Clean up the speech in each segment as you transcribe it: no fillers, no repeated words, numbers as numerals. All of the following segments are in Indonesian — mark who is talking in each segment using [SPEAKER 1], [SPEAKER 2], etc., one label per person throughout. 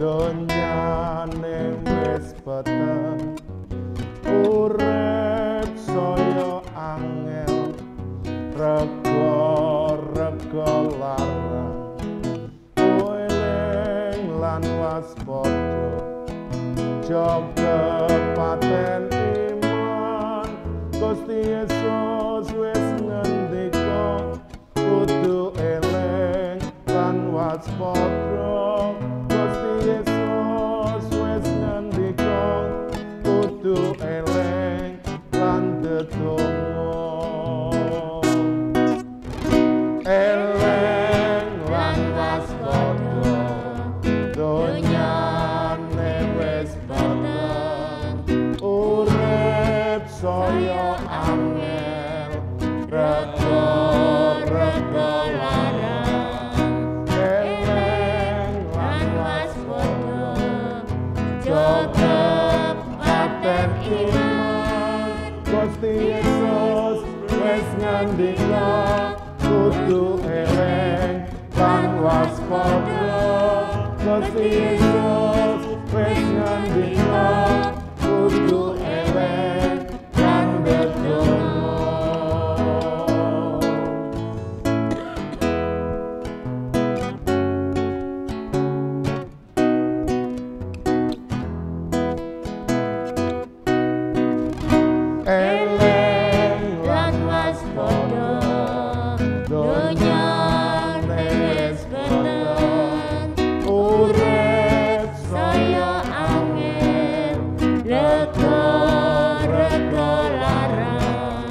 [SPEAKER 1] donyane wis peteng, urip saya angel, rega larang, eling lan waspada, jaga paten iman, Gusti Yesus wis ngendika, kudu eling lan waspada, Gusti Yesus wis ngendika, kudu eling lan ndedonga. Eling lan waspada, donyane wis peteng, urip saya angel, rega larang, eling lan waspada, jaga paten iman, Gusti Yesus wis ngandika, kudu eling lan waspada, Gusti Yesus wis ngandika, kudu eling lan ndedonga. Eling lan waspada, donyane wis peteng, urip saya angel, rega larang,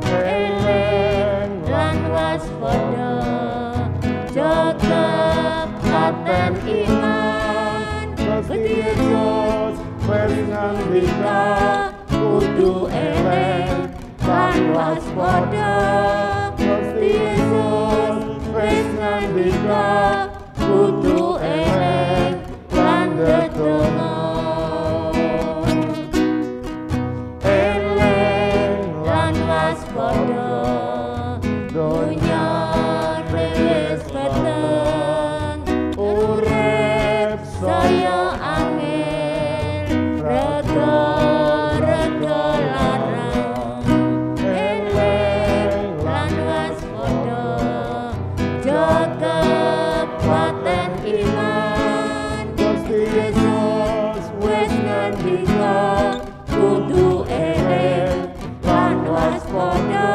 [SPEAKER 1] eling lan waspada, jaga paten iman, Gusti Yesus wis ngandika, kudu eling lan waspada, Gusti Yesus wis ngandika, kudu eling lan ndedonga. Eling lan waspada, donyane wis peteng, urip saya angel, rega larang, eling lan waspada, jaga paten iman, Gusti Yesus wis ngandika, kudu eling lan waspada,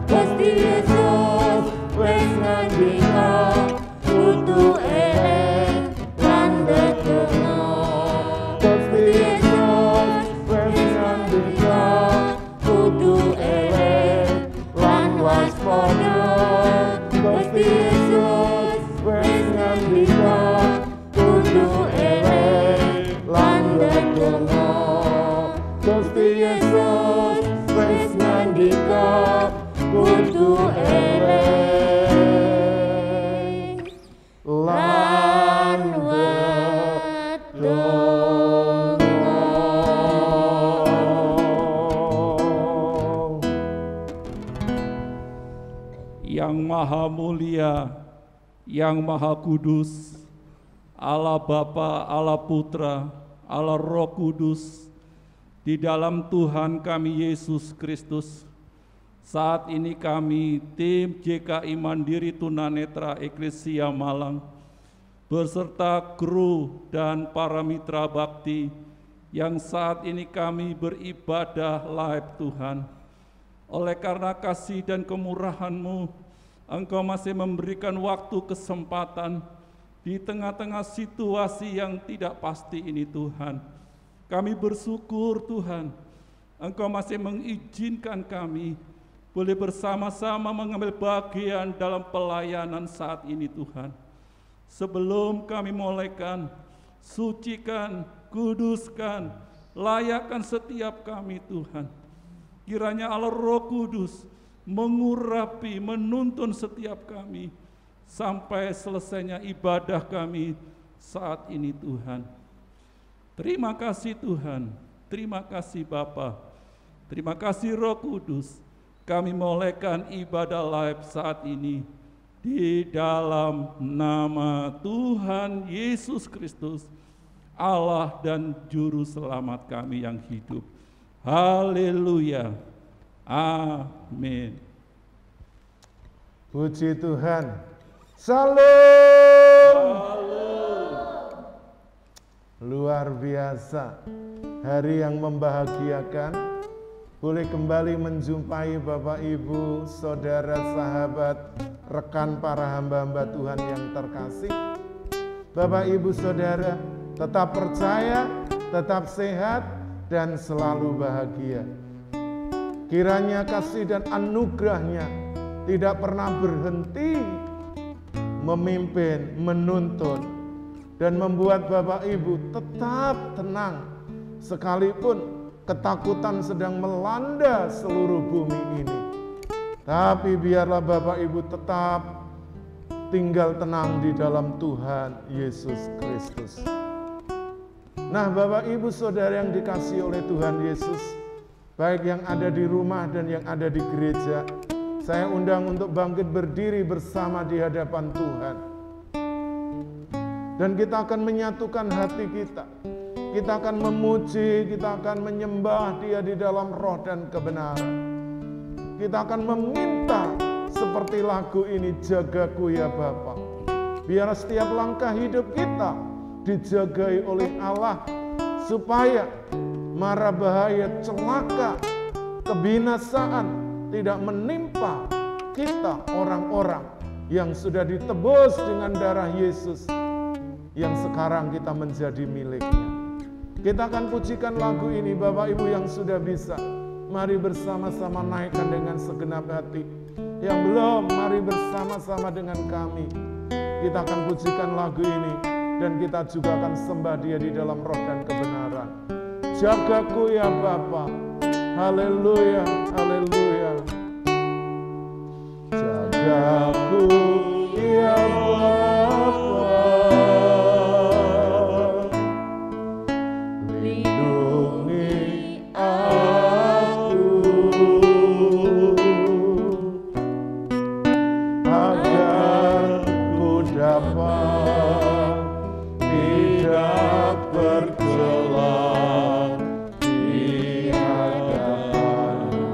[SPEAKER 1] Gusti Yesus wis ngandika, kudu eling lan ndedonga. Gusti Yesus wis ngandika, kudu eling lan waspada, Gusti Yesus wis ngandika, kudu eling lan ndedonga. Gusti Yesus wis ngandika, kudu eling lan ndedonga.
[SPEAKER 2] Yang Maha Mulia, yang Maha Kudus, Allah Bapa, Allah Putra, Allah Roh Kudus, di dalam Tuhan kami Yesus Kristus, saat ini kami tim JKI Mandiri Tunanetra Eklesia Malang, beserta kru dan para mitra bakti yang saat ini kami beribadah live Tuhan. Oleh karena kasih dan kemurahan-Mu, Engkau masih memberikan waktu kesempatan di tengah-tengah situasi yang tidak pasti ini Tuhan. Kami bersyukur Tuhan, Engkau masih mengizinkan kami boleh bersama-sama mengambil bagian dalam pelayanan saat ini Tuhan. Sebelum kami mulaikan, sucikan, kuduskan, layakkan setiap kami Tuhan. Kiranya Allah Roh Kudus mengurapi, menuntun setiap kami sampai selesainya ibadah kami saat ini Tuhan. Terima kasih Tuhan, terima kasih Bapa, terima kasih Roh Kudus. Kami mulaikan ibadah live saat ini di dalam nama Tuhan Yesus Kristus, Allah dan Juru Selamat kami yang hidup. Haleluya. Amin.
[SPEAKER 3] Puji Tuhan. Salam. Luar biasa. Hari yang membahagiakan. Boleh kembali menjumpai Bapak, Ibu, Saudara, sahabat, rekan para hamba-hamba Tuhan yang terkasih. Bapak, Ibu, Saudara, tetap percaya, tetap sehat, dan selalu bahagia. Kiranya kasih dan anugerahnya tidak pernah berhenti memimpin, menuntun, dan membuat Bapak Ibu tetap tenang sekalipun ketakutan sedang melanda seluruh bumi ini. Tapi biarlah Bapak Ibu tetap tinggal tenang di dalam Tuhan Yesus Kristus. Nah, Bapak Ibu Saudara yang dikasihi oleh Tuhan Yesus, baik yang ada di rumah dan yang ada di gereja, saya undang untuk bangkit berdiri bersama di hadapan Tuhan. Dan kita akan menyatukan hati kita. Kita akan memuji, kita akan menyembah Dia di dalam roh dan kebenaran. Kita akan meminta seperti lagu ini, jagaku ya Bapa. Biar setiap langkah hidup kita dijagai oleh Allah, supaya mara bahaya, celaka, kebinasaan tidak menimpa kita, orang-orang yang sudah ditebus dengan darah Yesus, yang sekarang kita menjadi miliknya. Kita akan pujikan lagu ini. Bapak Ibu yang sudah bisa, mari bersama-sama naikkan dengan segenap hati. Yang belum, mari bersama-sama dengan kami. Kita akan pujikan lagu ini, dan kita juga akan sembah Dia di dalam roh dan kebenaran. Jagaku ya Bapa. Haleluya, haleluya. Jagaku ya Bapa, lindungi aku agar ku dapat tidak bercela di hadapan-Mu.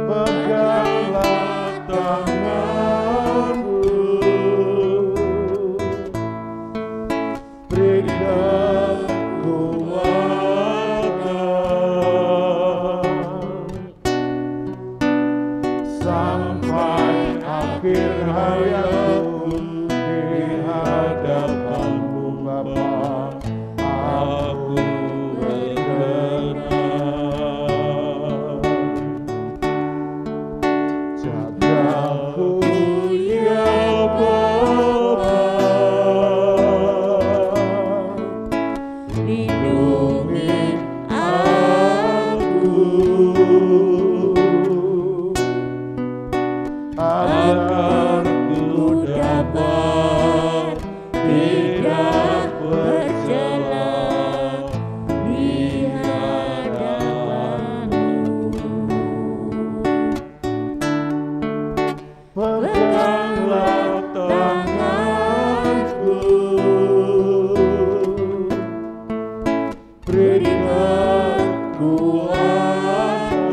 [SPEAKER 3] Peganglah tanganku, beri kekuatan sampai akhir hayatku di hadapan-Mu Bapa. Aku berkenan. Jagaku ya Bapa, lindungi aku agar ku dapat tidak bercela di hadapan-Mu. Peganglah tanganku, beri kekuatan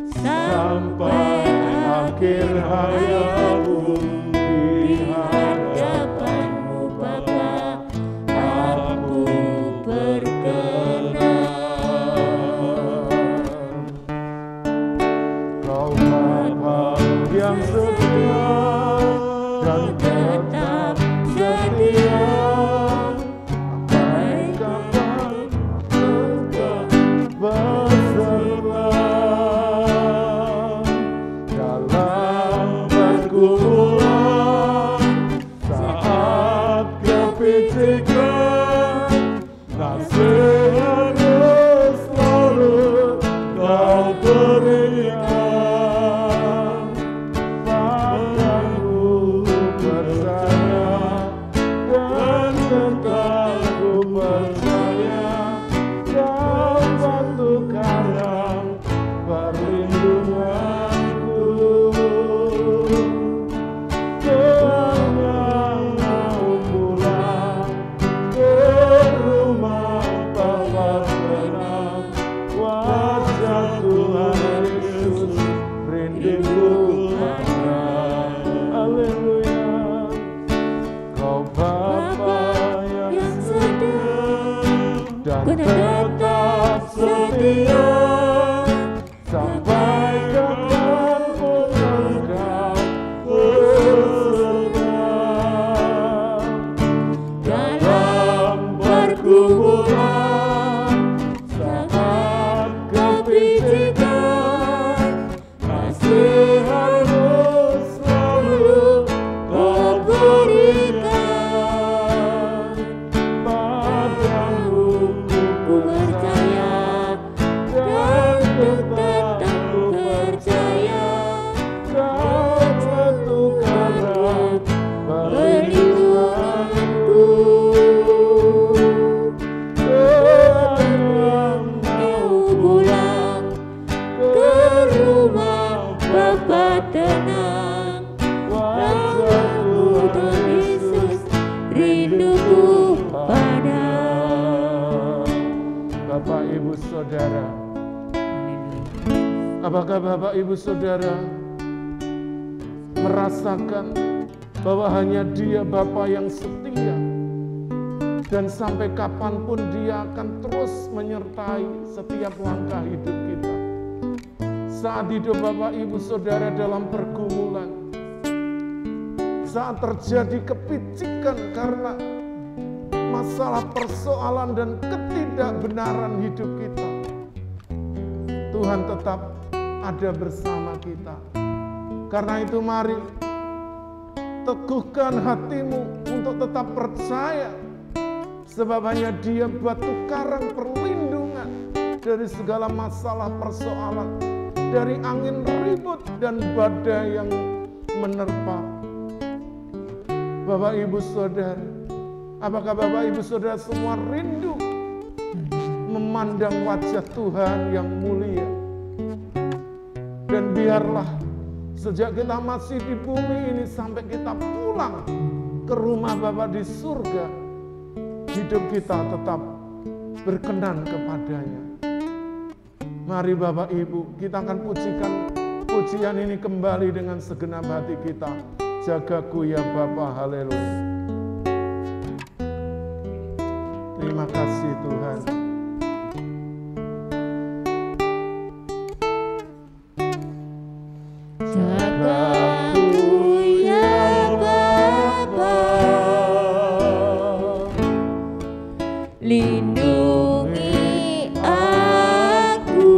[SPEAKER 3] sampai akhir hayatku di hadapan-Mu Bapa. Aku berkenan. Kau Bapa yang setia dan tetap setia, sampai kapan engkau berserah dalam pergumulan saat kepicikan. Nasihatmu selalu Kau berikan, saudara. Apakah Bapak Ibu Saudara merasakan bahwa hanya Dia Bapa yang setia, dan sampai kapanpun Dia akan terus menyertai setiap langkah hidup kita. Saat hidup Bapak Ibu Saudara dalam pergumulan, saat terjadi kepicikan karena masalah persoalan dan ketidakbenaran hidup kita, Tuhan tetap ada bersama kita. Karena itu mari teguhkan hatimu untuk tetap percaya, sebab hanya Dia batu karang perlindungan dari segala masalah persoalan, dari angin ribut dan badai yang menerpa. Bapak Ibu Saudara, apakah Bapak Ibu Saudara semua rindu memandang wajah Tuhan yang mulia? Dan biarlah sejak kita masih di bumi ini sampai kita pulang ke rumah Bapa di surga, hidup kita tetap berkenan kepadanya. Mari Bapak Ibu, kita akan pujikan pujian ini kembali dengan segenap hati kita. Jagaku ya Bapa, haleluya. Terima kasih Tuhan.
[SPEAKER 1] Jagaku ya Bapa, lindungi aku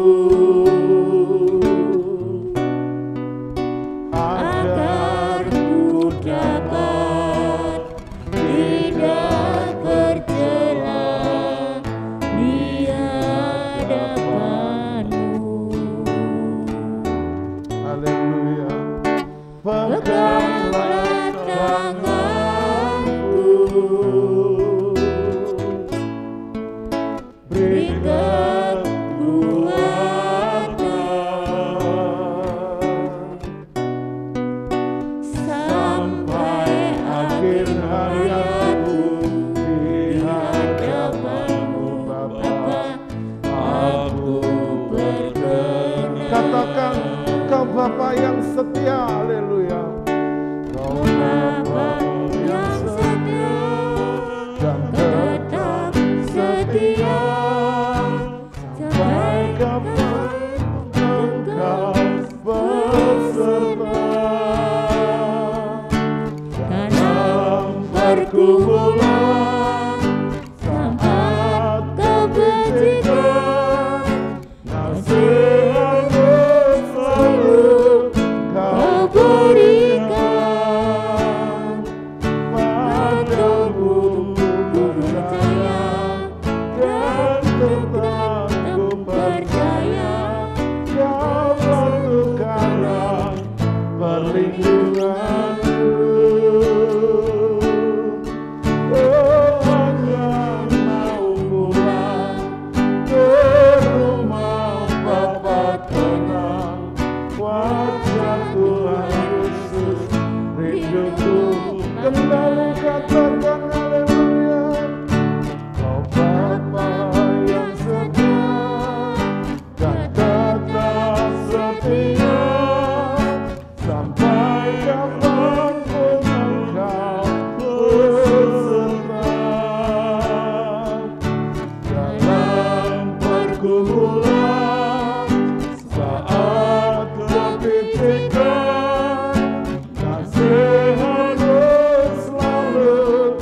[SPEAKER 1] agar ku dapat tidak tercela di hadapan-Mu.
[SPEAKER 3] Haleluya.
[SPEAKER 1] Peganglah tanganku, beri kekuatan sampai akhir hayatku di hadapan-Mu Bapa. Aku berkenan.
[SPEAKER 3] Katakan, Kau Bapa yang setia, haleluya. Kau Bapa yang setia dan tetap setia, sampai kapan Engkau berserta dalam pergumulan saat kepicikan. Nasihat selalu Kau berikan padaku, percaya dan tetap ku percaya. Kau batu karang perlindunganku. Oh, hanya mau pulang ke rumah Bapa tenang. Wajah Tuhan Yesus rinduku kembali. Katakan haleluya. Kau Bapa yang setia dan tetap setia, sampai kapanpun Engkau berserta dalam pergumulan saat kepicikan. Nasihat selalu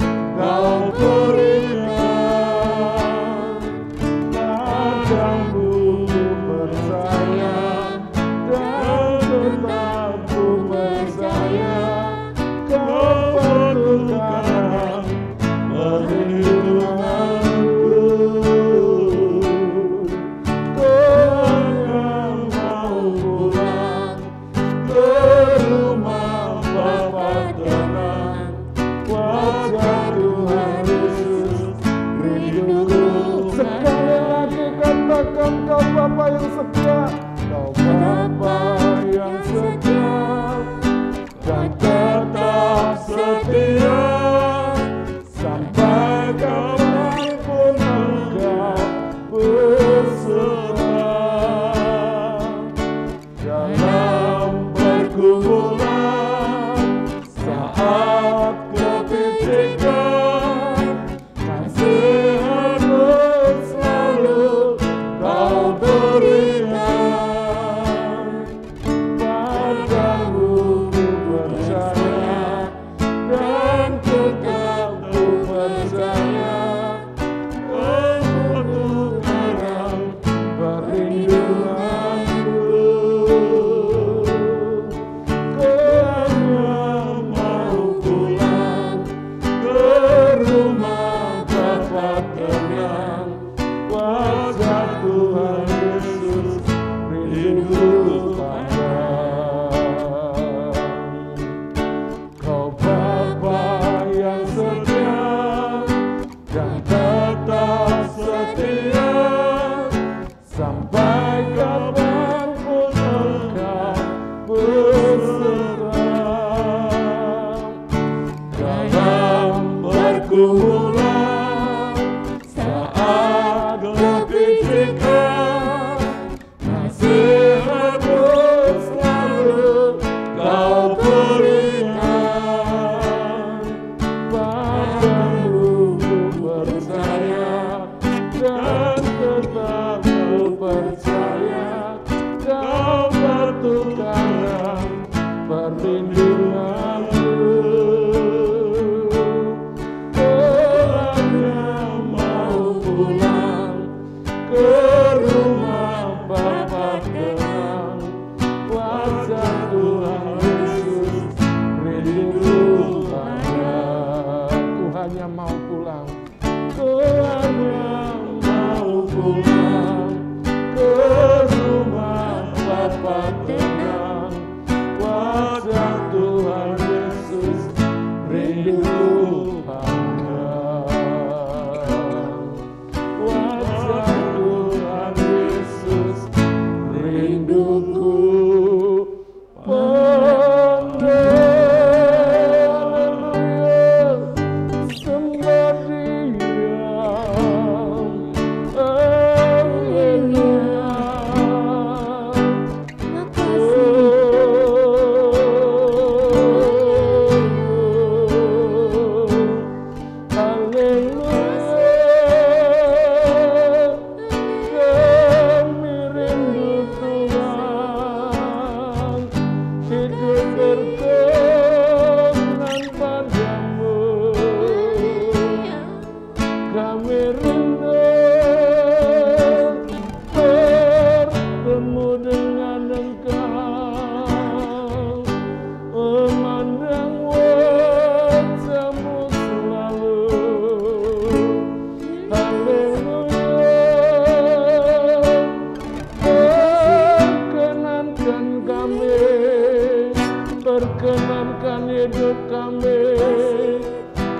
[SPEAKER 3] perkenankan hidup kami,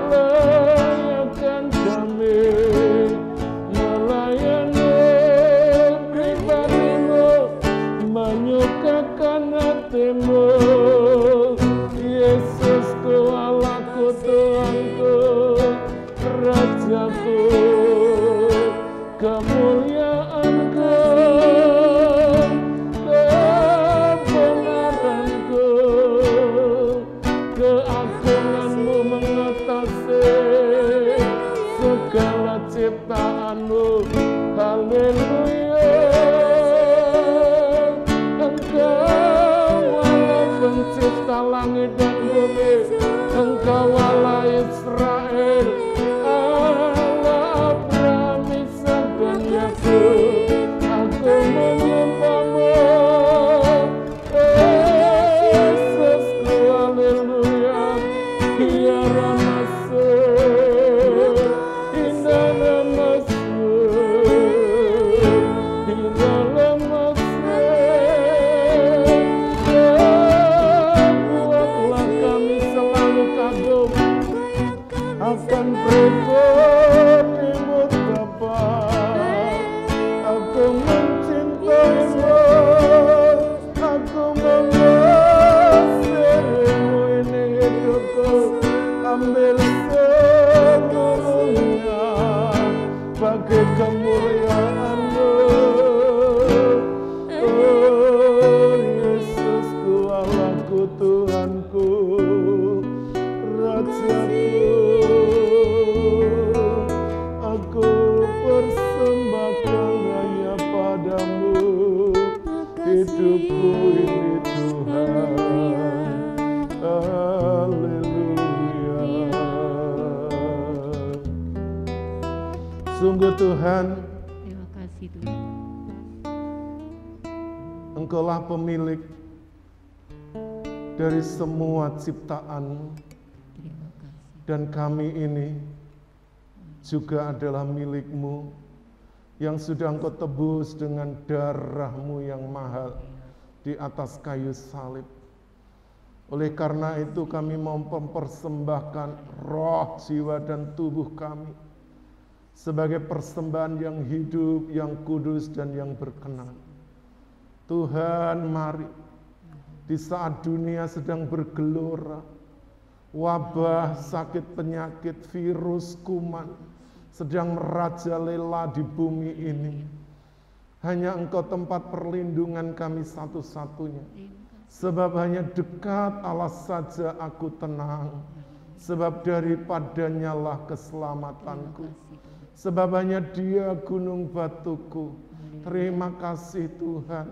[SPEAKER 3] layakkan kami melayani pribadimu, menyukakan hatimu. Yesusku, Allahku, Tuhanku, Rajaku, kemuliaanku, kebenaranku, keagunganmu mengatasi segala ciptaanmu. Haleluya. Engkau Allah pencipta langit dan bumi, Engkau Allah Israel, Allah Abraham, Ishak dan Yakub. Aku menyembahmu, Yesusku, haleluya. Ya Ramasu, indah Ramasu, indah Ramasu. Buatlah kami selalu kagum akan pribadimu Bapa. Aku mencintaimu, aku mengasihimu, ini hidupku, ambil seluruhnya bagi kemuliaan-Mu. Oh Yesusku, Allahku, Tuhanku, Rajaku, aku persembahkan hanya padamu hidupku ini Tuhan. Haleluya. Sungguh Tuhan,
[SPEAKER 4] Terima kasih Tuhan.
[SPEAKER 3] Engkaulah pemilik dari semua ciptaan-Mu,
[SPEAKER 4] Terima kasih.
[SPEAKER 3] dan kami ini juga adalah milik-Mu yang sudah Engkau tebus dengan darah-Mu yang mahal di atas kayu salib. Oleh karena itu kami mau mempersembahkan roh, jiwa, dan tubuh kami sebagai persembahan yang hidup, yang kudus, dan yang berkenan. Tuhan, mari di saat dunia sedang bergelora, wabah, sakit, penyakit, virus, kuman sedang merajalela di bumi ini. Hanya Engkau tempat perlindungan kami satu-satunya. Sebab hanya dekat Allah saja aku tenang. Sebab daripadanya lah keselamatanku. Sebab hanya Dia gunung batuku. Terima kasih Tuhan.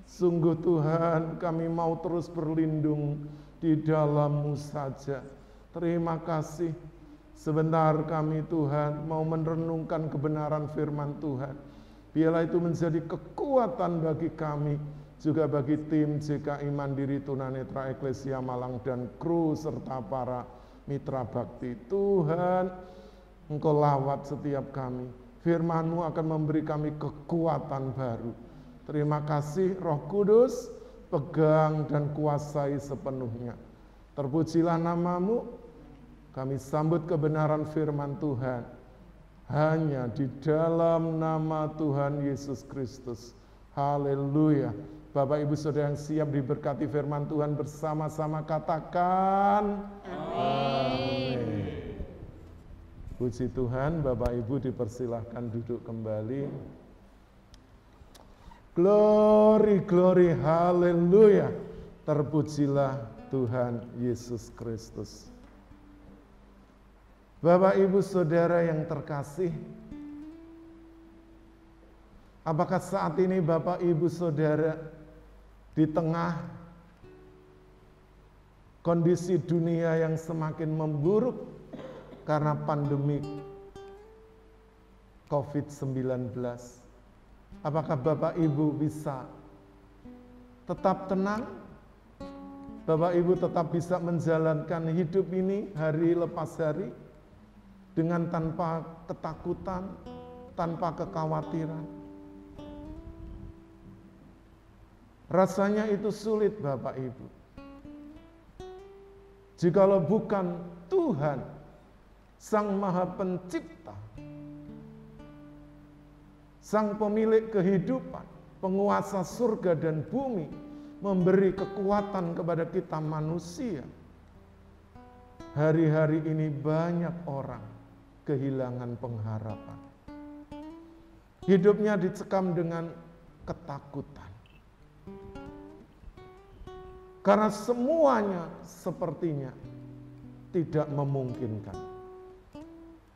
[SPEAKER 3] Sungguh Tuhan, kami mau terus berlindung di dalam-Mu saja. Terima kasih. Sebentar kami Tuhan mau merenungkan kebenaran firman Tuhan. Biarlah itu menjadi kekuatan bagi kami, juga bagi tim JKI Mandiri Tunanetra Eklesia Malang dan kru serta para mitra bakti. Tuhan, Engkau lawat setiap kami. Firman-Mu akan memberi kami kekuatan baru. Terima kasih Roh Kudus, pegang dan kuasai sepenuhnya. Terpujilah nama-Mu, kami sambut kebenaran firman Tuhan. Hanya di dalam nama Tuhan Yesus Kristus. Haleluya. Bapak Ibu Saudara yang siap diberkati firman Tuhan bersama-sama katakan amin. Puji Tuhan, Bapak Ibu dipersilahkan duduk kembali. Glory, glory, haleluya. Terpujilah Tuhan Yesus Kristus. Bapak Ibu Saudara yang terkasih, apakah saat ini Bapak Ibu Saudara di tengah kondisi dunia yang semakin memburuk karena pandemi COVID-19, apakah Bapak Ibu bisa tetap tenang? Bapak Ibu tetap bisa menjalankan hidup ini hari lepas hari dengan tanpa ketakutan, tanpa kekhawatiran? Rasanya itu sulit Bapak Ibu. Jikalau bukan Tuhan, Sang Maha Pencipta, Sang Pemilik kehidupan, penguasa surga dan bumi, memberi kekuatan kepada kita manusia, hari-hari ini banyak orang kehilangan pengharapan. Hidupnya dicekam dengan ketakutan. Karena semuanya sepertinya tidak memungkinkan.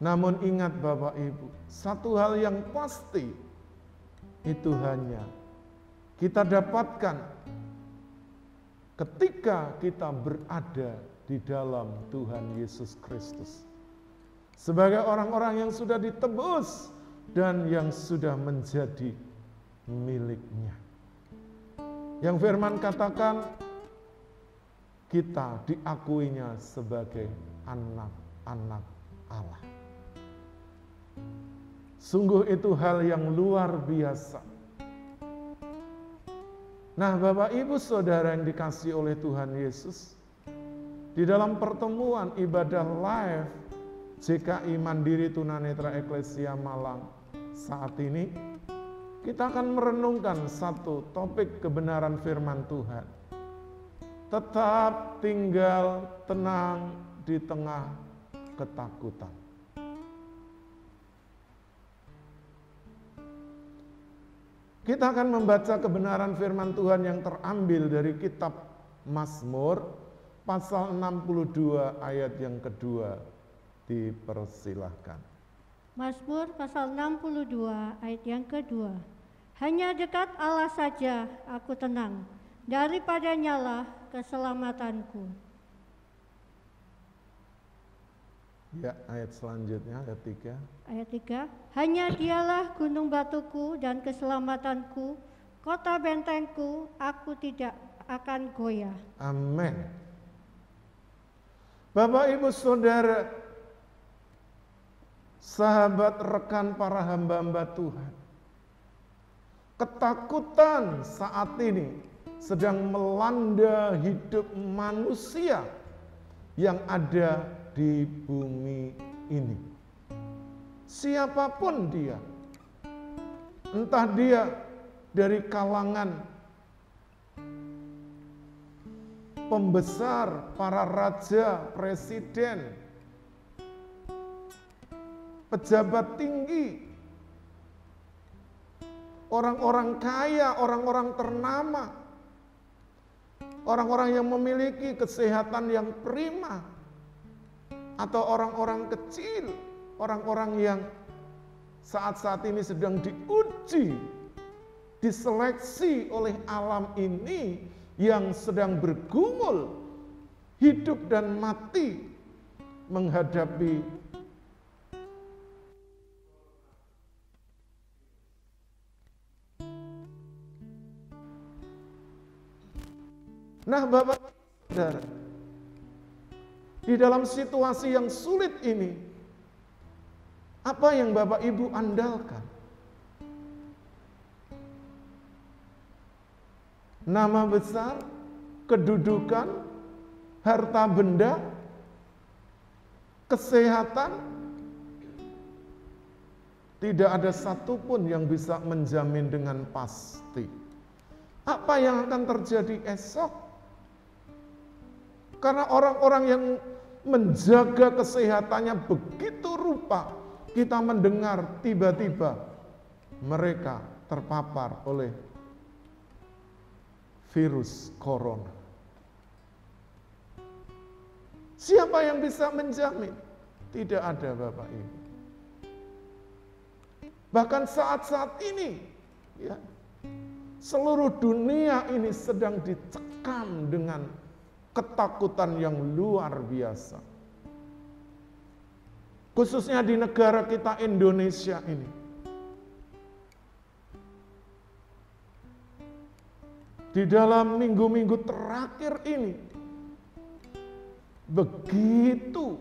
[SPEAKER 3] Namun ingat Bapak Ibu, satu hal yang pasti itu hanya kita dapatkan ketika kita berada di dalam Tuhan Yesus Kristus. Sebagai orang-orang yang sudah ditebus dan yang sudah menjadi miliknya. Yang firman katakan, kita diakuinya sebagai anak-anak Allah. Sungguh itu hal yang luar biasa. Nah, Bapak Ibu Saudara yang dikasihi oleh Tuhan Yesus, di dalam pertemuan ibadah live JKI Mandiri Tunanetra Eklesia Malang saat ini, kita akan merenungkan satu topik kebenaran firman Tuhan. Tetap tinggal tenang di tengah ketakutan. Kita akan membaca kebenaran firman Tuhan yang terambil dari kitab Mazmur pasal 62 ayat yang kedua. Dipersilahkan.
[SPEAKER 5] Mazmur pasal 62 ayat yang kedua. Hanya dekat Allah saja aku tenang, daripadanya lah keselamatanku.
[SPEAKER 3] Ya, ayat selanjutnya, ayat 3.
[SPEAKER 5] Ayat 3. Hanya dialah gunung batuku dan keselamatanku, kota bentengku, aku tidak akan goyah.
[SPEAKER 3] Amin. Bapak Ibu Saudara, sahabat rekan para hamba-hamba Tuhan, ketakutan saat ini sedang melanda hidup manusia yang ada di bumi ini. Siapapun dia, entah dia dari kalangan pembesar, para raja, presiden, pejabat tinggi, orang-orang kaya, orang-orang ternama, orang-orang yang memiliki kesehatan yang prima, atau orang-orang kecil, orang-orang yang saat-saat ini sedang diuji, diseleksi oleh alam ini yang sedang bergumul, hidup dan mati menghadapi Nah, Bapak Saudara, di dalam situasi yang sulit ini, apa yang Bapak Ibu andalkan? Nama besar, kedudukan, harta benda, kesehatan, tidak ada satupun yang bisa menjamin dengan pasti apa yang akan terjadi esok. Karena orang-orang yang menjaga kesehatannya begitu rupa, kita mendengar tiba-tiba mereka terpapar oleh virus corona. Siapa yang bisa menjamin? Tidak ada, Bapak Ibu. Bahkan saat-saat ini, ya, seluruh dunia ini sedang dicekam dengan ketakutan yang luar biasa. Khususnya di negara kita Indonesia ini. Di dalam minggu-minggu terakhir ini, begitu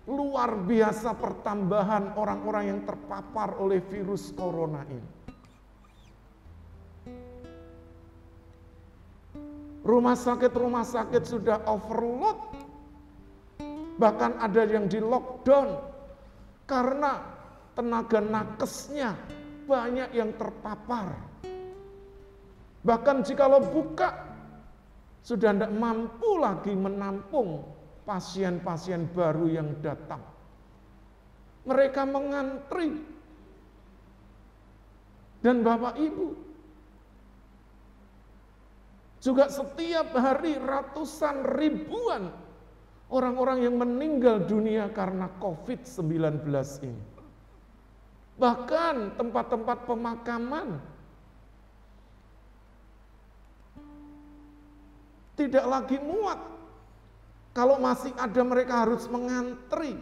[SPEAKER 3] luar biasa pertambahan orang-orang yang terpapar oleh virus corona ini. Rumah sakit sudah overload Bahkan ada yang di lockdown karena tenaga nakesnya banyak yang terpapar. Bahkan jikalau buka, sudah tidak mampu lagi menampung pasien-pasien baru yang datang. Mereka mengantri. Dan Bapak Ibu, juga setiap hari ratusan ribuan orang-orang yang meninggal dunia karena COVID-19 ini. Bahkan tempat-tempat pemakaman tidak lagi muat. Kalau masih ada mereka harus mengantri.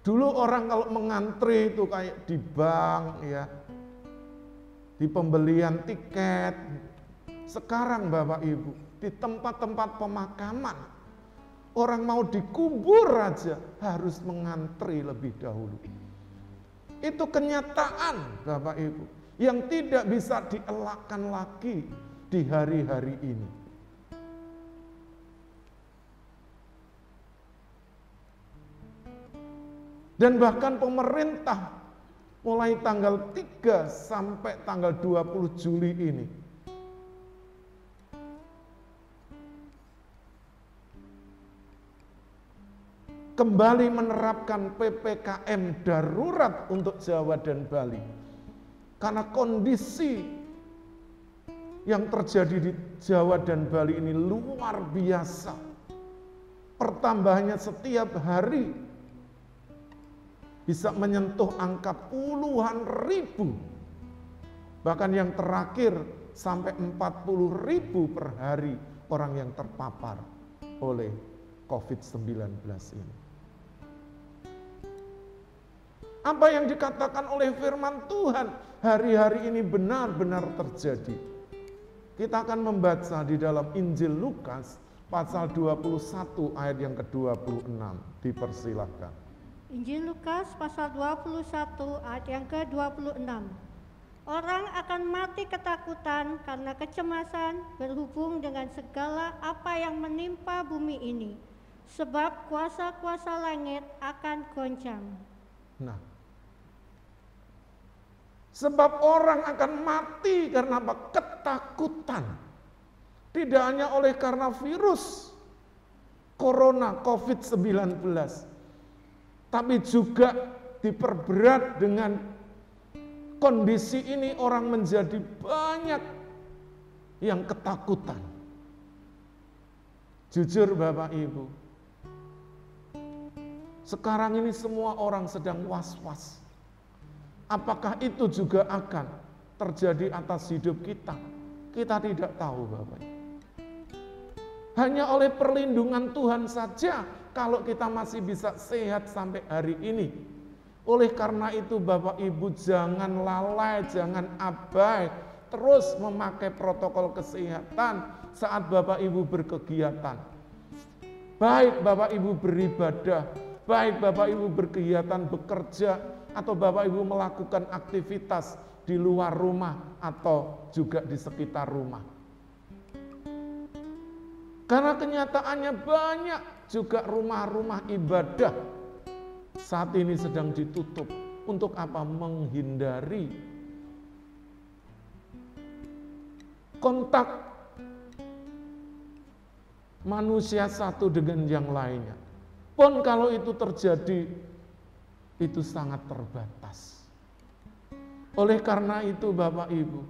[SPEAKER 3] Dulu orang kalau mengantri itu kayak di bank ya, di pembelian tiket. Sekarang Bapak Ibu, di tempat-tempat pemakaman, orang mau dikubur aja harus mengantri lebih dahulu. Itu kenyataan Bapak Ibu yang tidak bisa dielakkan lagi di hari-hari ini. Dan bahkan pemerintah mulai tanggal 3 sampai tanggal 20 Juli ini kembali menerapkan PPKM darurat untuk Jawa dan Bali. Karena kondisi yang terjadi di Jawa dan Bali ini luar biasa. Pertambahannya setiap hari bisa menyentuh angka puluhan ribu. Bahkan yang terakhir sampai 40.000 per hari orang yang terpapar oleh COVID-19 ini. Apa yang dikatakan oleh firman Tuhan hari-hari ini benar-benar terjadi. Kita akan membaca di dalam Injil Lukas pasal 21 ayat yang ke-26. Dipersilahkan.
[SPEAKER 5] Injil Lukas pasal 21 ayat yang ke-26. Orang akan mati ketakutan karena kecemasan berhubung dengan segala apa yang menimpa bumi ini, sebab kuasa-kuasa langit akan goncang.
[SPEAKER 3] Nah, sebab orang akan mati karena apa? Ketakutan. Tidak hanya oleh karena virus corona COVID-19, tapi juga diperberat dengan kondisi ini orang menjadi banyak yang ketakutan. Jujur Bapak Ibu, sekarang ini semua orang sedang was-was. Apakah itu juga akan terjadi atas hidup kita? Kita tidak tahu Bapak Ibu. Hanya oleh perlindungan Tuhan saja kalau kita masih bisa sehat sampai hari ini. Oleh karena itu Bapak Ibu jangan lalai, jangan abai, terus memakai protokol kesehatan saat Bapak Ibu berkegiatan. Baik Bapak Ibu beribadah, baik Bapak Ibu berkegiatan bekerja, atau Bapak Ibu melakukan aktivitas di luar rumah atau juga di sekitar rumah. Karena kenyataannya banyak juga rumah-rumah ibadah saat ini sedang ditutup. Untuk apa? Menghindari kontak manusia satu dengan yang lainnya. Pun kalau itu terjadi, itu sangat terbatas. Oleh karena itu Bapak Ibu,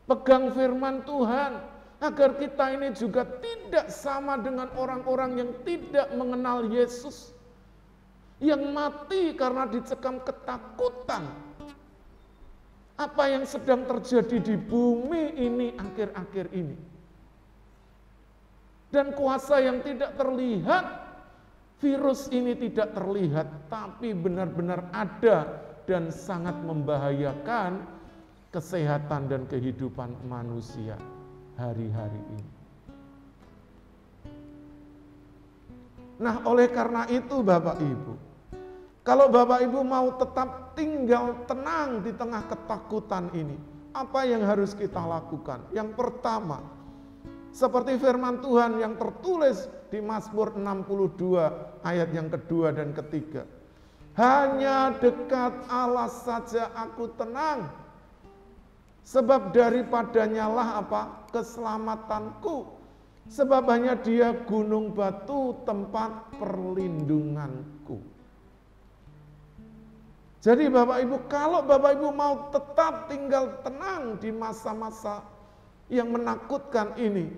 [SPEAKER 3] pegang firman Tuhan, agar kita ini juga tidak sama dengan orang-orang yang tidak mengenal Yesus, yang mati karena dicekam ketakutan. Apa yang sedang terjadi di bumi ini akhir-akhir ini. Dan kuasa yang tidak terlihat, virus ini tidak terlihat, tapi benar-benar ada dan sangat membahayakan kesehatan dan kehidupan manusia hari-hari ini. Nah, oleh karena itu Bapak Ibu, kalau Bapak Ibu mau tetap tinggal tenang di tengah ketakutan ini, apa yang harus kita lakukan? Yang pertama, Seperti firman Tuhan yang tertulis di Mazmur 62 ayat yang kedua dan ketiga. Hanya dekat Allah saja aku tenang. Sebab daripadanya lah apa? Keselamatanku. Sebab hanya Dia gunung batu tempat perlindunganku. Jadi Bapak Ibu, kalau Bapak Ibu mau tetap tinggal tenang di masa-masa yang menakutkan ini,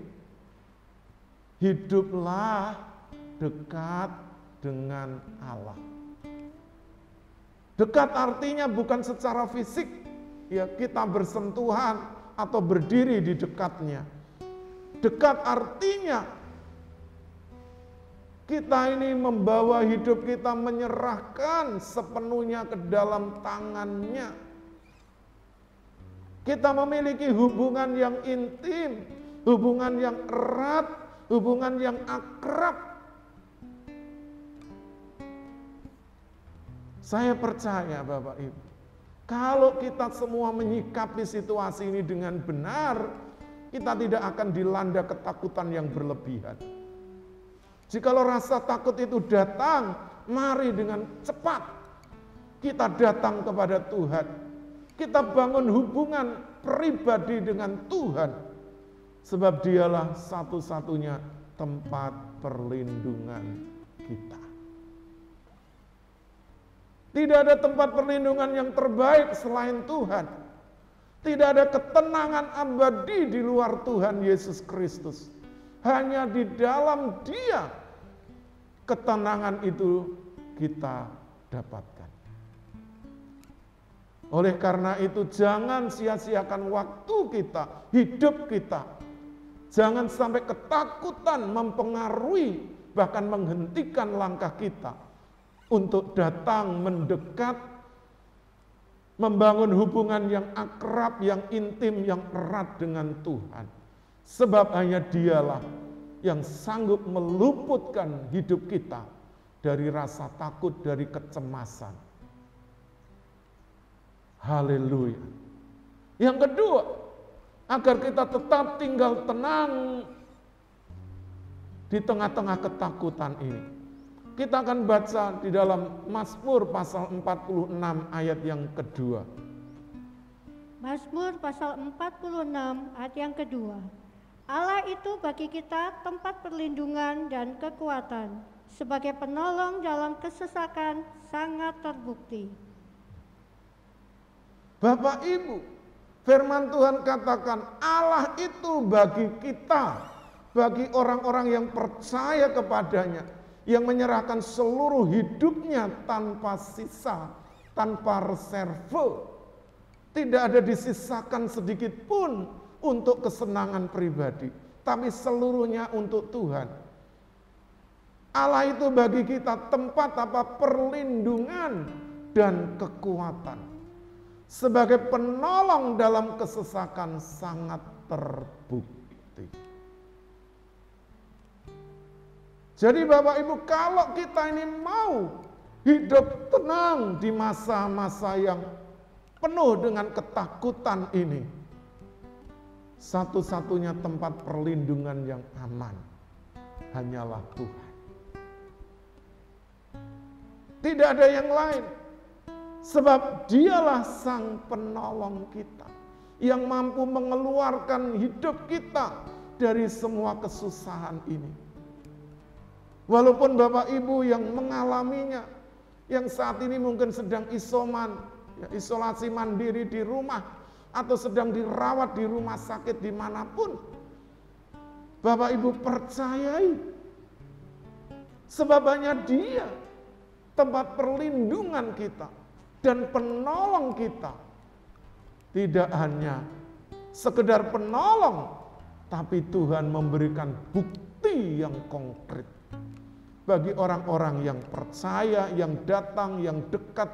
[SPEAKER 3] hiduplah dekat dengan Allah. Dekat artinya bukan secara fisik, ya kita bersentuhan atau berdiri di dekatnya. Dekat artinya kita ini membawa hidup kita, menyerahkan sepenuhnya ke dalam tangannya. Kita memiliki hubungan yang intim, hubungan yang erat, hubungan yang akrab. Saya percaya Bapak Ibu, kalau kita semua menyikapi situasi ini dengan benar, kita tidak akan dilanda ketakutan yang berlebihan. Jikalau rasa takut itu datang, mari dengan cepat kita datang kepada Tuhan. Kita bangun hubungan pribadi dengan Tuhan. Sebab Dialah satu-satunya tempat perlindungan kita. Tidak ada tempat perlindungan yang terbaik selain Tuhan. Tidak ada ketenangan abadi di luar Tuhan Yesus Kristus. Hanya di dalam Dia ketenangan itu kita dapatkan. Oleh karena itu jangan sia-siakan waktu kita, hidup kita. Jangan sampai ketakutan mempengaruhi, bahkan menghentikan langkah kita untuk datang mendekat, membangun hubungan yang akrab, yang intim, yang erat dengan Tuhan. Sebab hanya Dialah yang sanggup meluputkan hidup kita dari rasa takut, dari kecemasan. Haleluya. Yang kedua, agar kita tetap tinggal tenang di tengah-tengah ketakutan ini. Kita akan baca di dalam Mazmur pasal 46 ayat yang kedua.
[SPEAKER 5] Mazmur pasal 46 ayat yang kedua. Allah itu bagi kita tempat perlindungan dan kekuatan, sebagai penolong dalam kesesakan sangat terbukti.
[SPEAKER 3] Bapak Ibu, firman Tuhan katakan Allah itu bagi kita, bagi orang-orang yang percaya kepadanya, yang menyerahkan seluruh hidupnya tanpa sisa, tanpa reserve. Tidak ada disisakan sedikit pun untuk kesenangan pribadi, tapi seluruhnya untuk Tuhan. Allah itu bagi kita tempat apa? Perlindungan dan kekuatan. Sebagai penolong dalam kesesakan sangat terbukti. Jadi Bapak Ibu, kalau kita ini mau hidup tenang di masa-masa yang penuh dengan ketakutan ini, satu-satunya tempat perlindungan yang aman hanyalah Tuhan. Tidak ada yang lain. Sebab Dialah sang penolong kita yang mampu mengeluarkan hidup kita dari semua kesusahan ini. Walaupun Bapak Ibu yang mengalaminya, yang saat ini mungkin sedang isoman, isolasi mandiri di rumah, atau sedang dirawat di rumah sakit dimanapun, Bapak Ibu percayai, sebab hanya Dia tempat perlindungan kita dan penolong kita. Tidak hanya sekedar penolong, tapi Tuhan memberikan bukti yang konkret bagi orang-orang yang percaya, yang datang, yang dekat,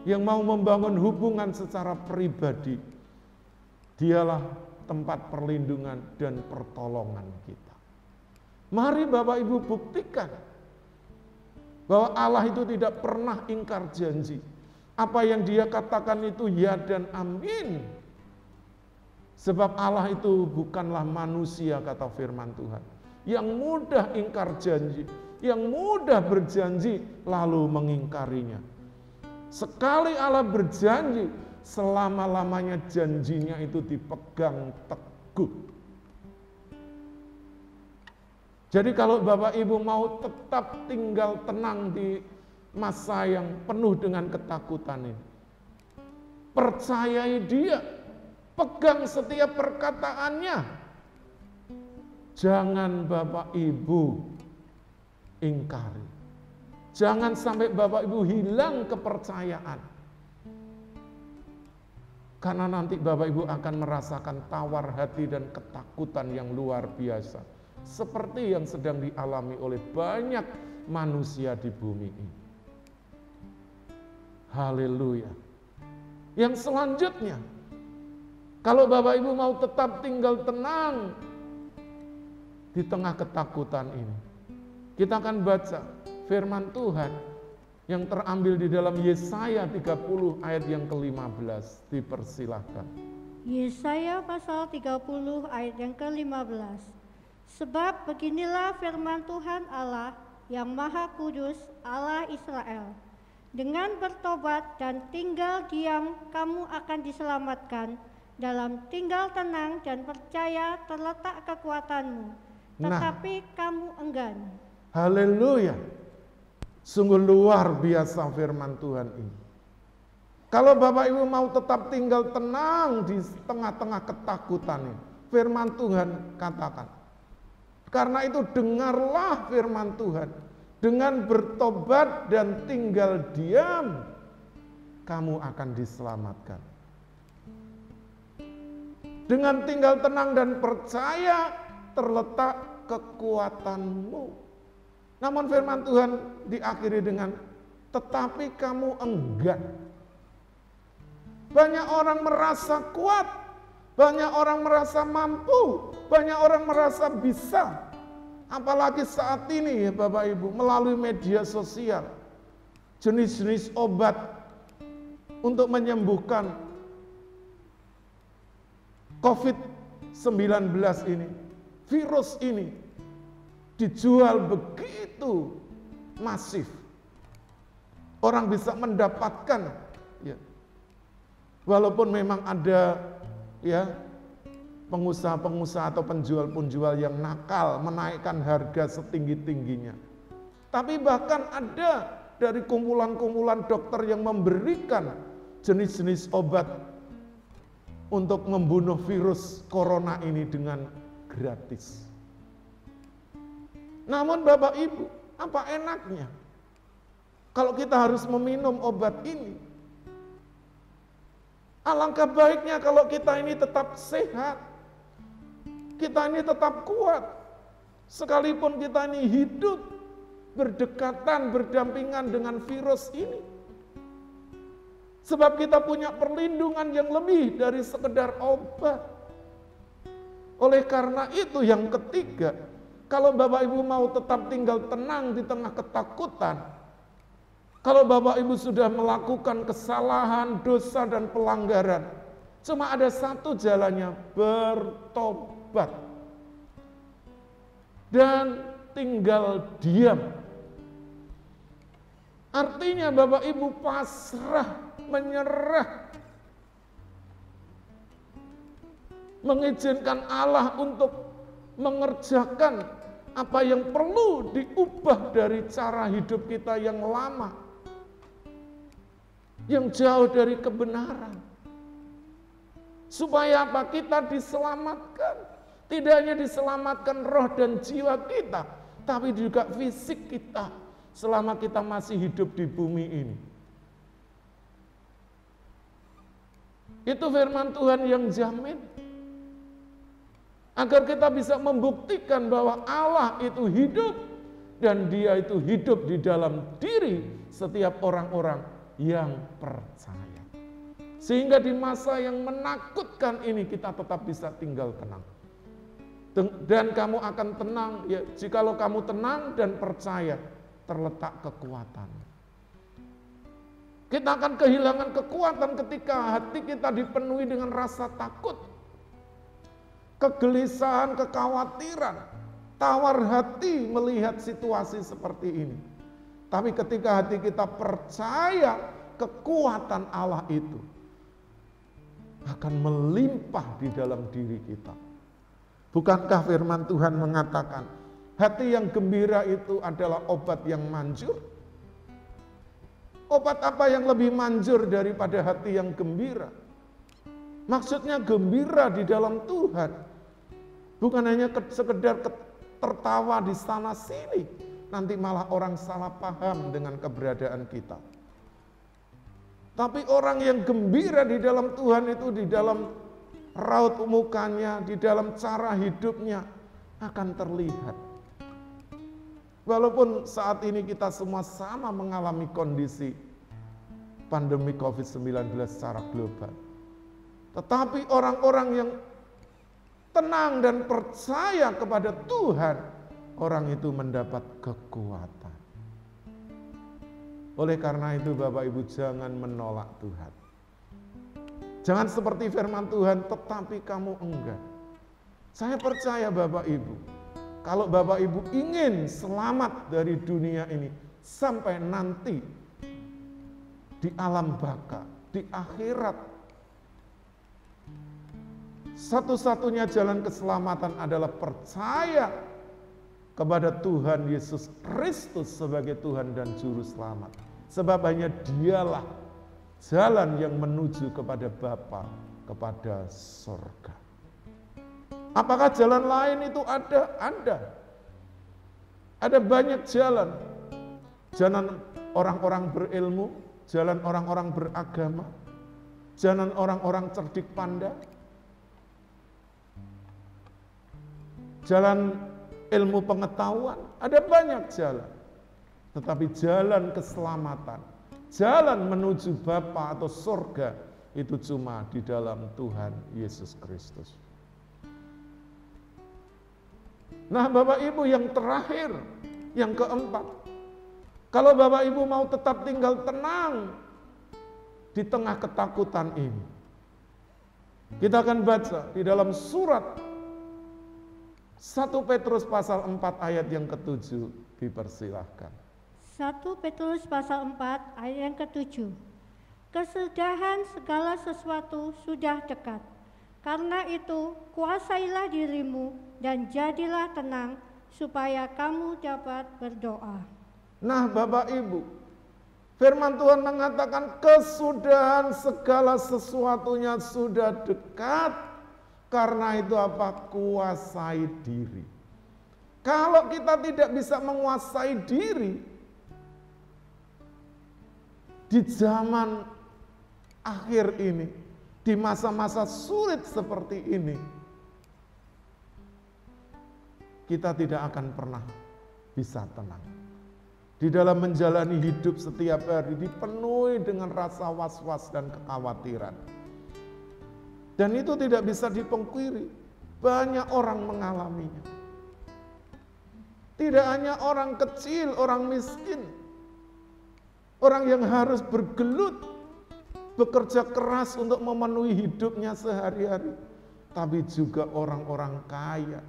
[SPEAKER 3] yang mau membangun hubungan secara pribadi. Dialah tempat perlindungan dan pertolongan kita. Mari Bapak Ibu buktikan bahwa Allah itu tidak pernah ingkar janji. Apa yang Dia katakan itu ya dan amin. Sebab Allah itu bukanlah manusia, kata firman Tuhan, yang mudah ingkar janji, yang mudah berjanji lalu mengingkarinya. Sekali Allah berjanji, selama-lamanya janjinya itu dipegang teguh. Jadi kalau Bapak Ibu mau tetap tinggal tenang di masa yang penuh dengan ketakutan ini, percayai Dia, pegang setiap perkataannya. Jangan Bapak Ibu ingkari. Jangan sampai Bapak Ibu hilang kepercayaan. Karena nanti Bapak Ibu akan merasakan tawar hati dan ketakutan yang luar biasa. Seperti yang sedang dialami oleh banyak manusia di bumi ini. Haleluya. Yang selanjutnya, kalau Bapak Ibu mau tetap tinggal tenang di tengah ketakutan ini, kita akan baca firman Tuhan yang terambil di dalam Yesaya 30 ayat yang ke-15. Dipersilahkan.
[SPEAKER 5] Yesaya pasal 30 ayat yang ke-15. Sebab beginilah firman Tuhan Allah yang Maha Kudus, Allah Israel. Dengan bertobat dan tinggal diam, kamu akan diselamatkan. Dalam tinggal tenang dan percaya terletak kekuatanmu. Tetapi kamu enggan.
[SPEAKER 3] Haleluya. Sungguh luar biasa firman Tuhan ini. Kalau Bapak Ibu mau tetap tinggal tenang di tengah-tengah ketakutan ini, firman Tuhan katakan, karena itu dengarlah firman Tuhan. Dengan bertobat dan tinggal diam, kamu akan diselamatkan. Dengan tinggal tenang dan percaya terletak kekuatanmu. Namun firman Tuhan diakhiri dengan tetapi kamu enggan. Banyak orang merasa kuat, banyak orang merasa mampu, banyak orang merasa bisa. Apalagi saat ini ya Bapak Ibu, melalui media sosial, jenis-jenis obat untuk menyembuhkan COVID-19 ini, virus ini, dijual begitu masif. Orang bisa mendapatkan, ya, walaupun memang ada ya pengusaha-pengusaha atau penjual-penjual yang nakal menaikkan harga setinggi-tingginya. Tapi bahkan ada dari kumpulan-kumpulan dokter yang memberikan jenis-jenis obat untuk membunuh virus corona ini dengan gratis. Namun Bapak Ibu, apa enaknya kalau kita harus meminum obat ini? Alangkah baiknya kalau kita ini tetap sehat, kita ini tetap kuat, sekalipun kita ini hidup berdekatan, berdampingan dengan virus ini. Sebab kita punya perlindungan yang lebih dari sekedar obat. Oleh karena itu yang ketiga, kalau Bapak Ibu mau tetap tinggal tenang di tengah ketakutan, kalau Bapak Ibu sudah melakukan kesalahan, dosa dan pelanggaran, cuma ada satu jalannya, bertobat dan tinggal diam. Artinya Bapak Ibu pasrah, menyerah, mengizinkan Allah untuk mengerjakan apa yang perlu diubah dari cara hidup kita yang lama, yang jauh dari kebenaran. Supaya apa? Kita diselamatkan. Tidak hanya diselamatkan roh dan jiwa kita, tapi juga fisik kita selama kita masih hidup di bumi ini. Itu firman Tuhan yang jamin. Agar kita bisa membuktikan bahwa Allah itu hidup dan Dia itu hidup di dalam diri setiap orang-orang yang percaya. Sehingga di masa yang menakutkan ini kita tetap bisa tinggal tenang. Dan kamu akan tenang, ya, jikalau kamu tenang dan percaya terletak kekuatan. Kita akan kehilangan kekuatan ketika hati kita dipenuhi dengan rasa takut. kegelisahan, kekhawatiran, tawar hati melihat situasi seperti ini. Tapi ketika hati kita percaya kekuatan Allah itu akan melimpah di dalam diri kita. Bukankah firman Tuhan mengatakan, hati yang gembira itu adalah obat yang manjur? Obat apa yang lebih manjur daripada hati yang gembira? Maksudnya gembira di dalam Tuhan. Bukan hanya sekedar tertawa di sana sini, nanti malah orang salah paham dengan keberadaan kita. Tapi orang yang gembira di dalam Tuhan itu di dalam raut mukanya, di dalam cara hidupnya akan terlihat. Walaupun saat ini kita semua sama mengalami kondisi pandemi COVID-19 secara global. Tetapi orang-orang yang tenang dan percaya kepada Tuhan, orang itu mendapat kekuatan. Oleh karena itu Bapak Ibu jangan menolak Tuhan. Jangan seperti firman Tuhan, tetapi kamu enggak. Saya percaya Bapak Ibu, kalau Bapak Ibu ingin selamat dari dunia ini sampai nanti di alam baka, di akhirat, satu-satunya jalan keselamatan adalah percaya kepada Tuhan Yesus Kristus sebagai Tuhan dan Juru Selamat. Sebab hanya Dialah jalan yang menuju kepada Bapa, kepada surga. Apakah jalan lain itu ada? Ada. Ada banyak jalan. Jalan orang-orang berilmu, jalan orang-orang beragama, jalan orang-orang cerdik pandai, jalan ilmu pengetahuan, ada banyak jalan. Tetapi jalan keselamatan, jalan menuju Bapa atau surga itu cuma di dalam Tuhan Yesus Kristus. Nah Bapak Ibu yang terakhir, yang keempat, kalau Bapak Ibu mau tetap tinggal tenang di tengah ketakutan ini, kita akan baca di dalam surat 1 Petrus pasal 4 ayat yang ke-7, dipersilahkan.
[SPEAKER 5] 1 Petrus pasal 4 ayat yang ke-7. Kesudahan segala sesuatu sudah dekat. Karena itu kuasailah dirimu dan jadilah tenang supaya kamu dapat berdoa.
[SPEAKER 3] Nah Bapak Ibu, firman Tuhan mengatakan kesudahan segala sesuatunya sudah dekat. Karena itu apa? Kuasai diri. Kalau kita tidak bisa menguasai diri di zaman akhir ini, di masa-masa sulit seperti ini, kita tidak akan pernah bisa tenang. Di dalam menjalani hidup setiap hari dipenuhi dengan rasa was-was dan kekhawatiran. Dan itu tidak bisa dipungkiri, banyak orang mengalaminya. Tidak hanya orang kecil, orang miskin, orang yang harus bergelut, bekerja keras untuk memenuhi hidupnya sehari-hari, tapi juga orang-orang kaya,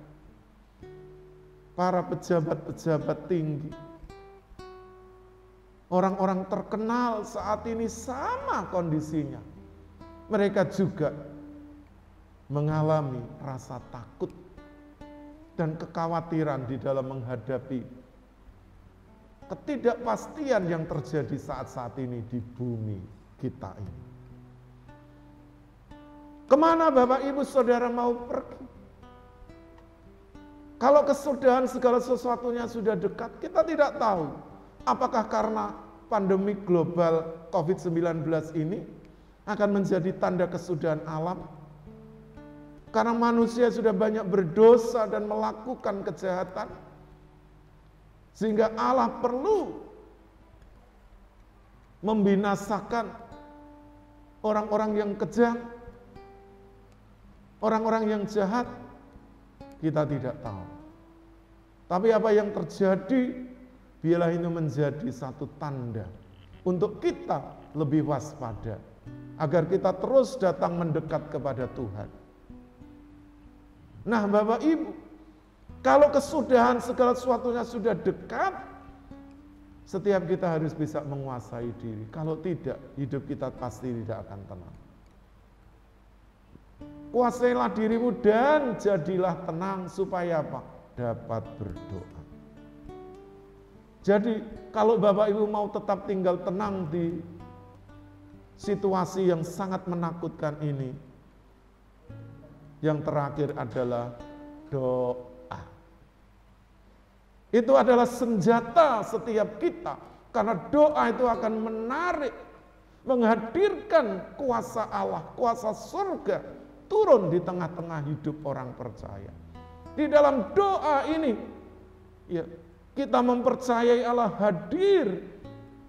[SPEAKER 3] para pejabat-pejabat tinggi, orang-orang terkenal saat ini sama kondisinya. Mereka juga mengalami rasa takut dan kekhawatiran di dalam menghadapi ketidakpastian yang terjadi saat-saat ini di bumi kita ini. Kemana Bapak Ibu Saudara mau pergi? Kalau kesudahan segala sesuatunya sudah dekat, kita tidak tahu apakah karena pandemi global COVID-19 ini akan menjadi tanda kesudahan alam. Karena manusia sudah banyak berdosa dan melakukan kejahatan, sehingga Allah perlu membinasakan orang-orang yang kejam, orang-orang yang jahat. Kita tidak tahu. Tapi apa yang terjadi, biarlah itu menjadi satu tanda untuk kita lebih waspada, agar kita terus datang mendekat kepada Tuhan. Nah Bapak Ibu, kalau kesudahan segala sesuatunya sudah dekat, setiap kita harus bisa menguasai diri. Kalau tidak, hidup kita pasti tidak akan tenang. Kuasailah dirimu dan jadilah tenang supaya apa? Dapat berdoa. Jadi kalau Bapak Ibu mau tetap tinggal tenang di situasi yang sangat menakutkan ini, yang terakhir adalah doa. Itu adalah senjata setiap kita, karena doa itu akan menarik, menghadirkan kuasa Allah, kuasa surga turun di tengah-tengah hidup orang percaya. Di dalam doa ini, ya, kita mempercayai Allah hadir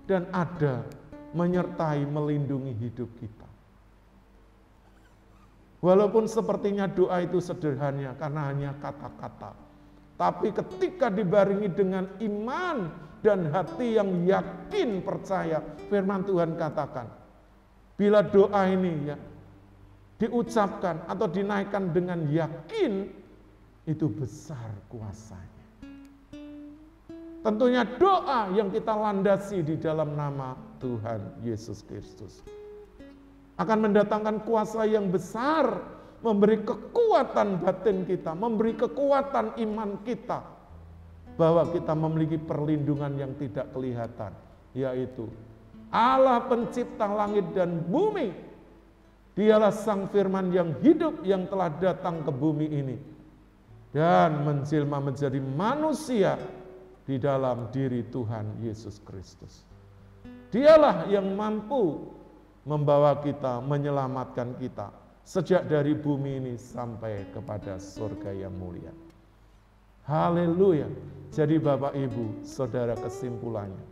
[SPEAKER 3] dan ada, menyertai, melindungi hidup kita. Walaupun sepertinya doa itu sederhana karena hanya kata-kata, tapi ketika dibarengi dengan iman dan hati yang yakin percaya, firman Tuhan katakan, bila doa ini ya diucapkan atau dinaikkan dengan yakin, itu besar kuasanya. Tentunya doa yang kita landasi di dalam nama Tuhan Yesus Kristus akan mendatangkan kuasa yang besar, memberi kekuatan batin kita, memberi kekuatan iman kita, bahwa kita memiliki perlindungan yang tidak kelihatan, yaitu Allah pencipta langit dan bumi. Dialah sang firman yang hidup yang telah datang ke bumi ini dan menjelma menjadi manusia di dalam diri Tuhan Yesus Kristus. Dialah yang mampu membawa kita, menyelamatkan kita sejak dari bumi ini sampai kepada surga yang mulia. Haleluya. Jadi Bapak Ibu, Saudara, kesimpulannya,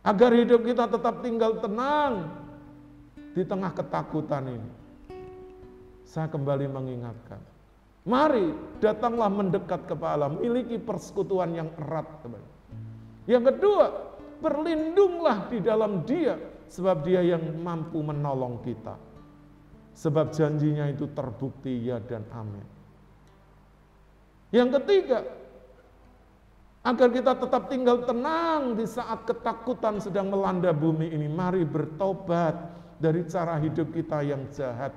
[SPEAKER 3] agar hidup kita tetap tinggal tenang di tengah ketakutan ini, saya kembali mengingatkan, mari datanglah mendekat kepada Allah, miliki persekutuan yang erat. Yang kedua, berlindunglah di dalam Dia, sebab Dia yang mampu menolong kita. Sebab janjinya itu terbukti ya dan amin. Yang ketiga, agar kita tetap tinggal tenang di saat ketakutan sedang melanda bumi ini, mari bertobat dari cara hidup kita yang jahat,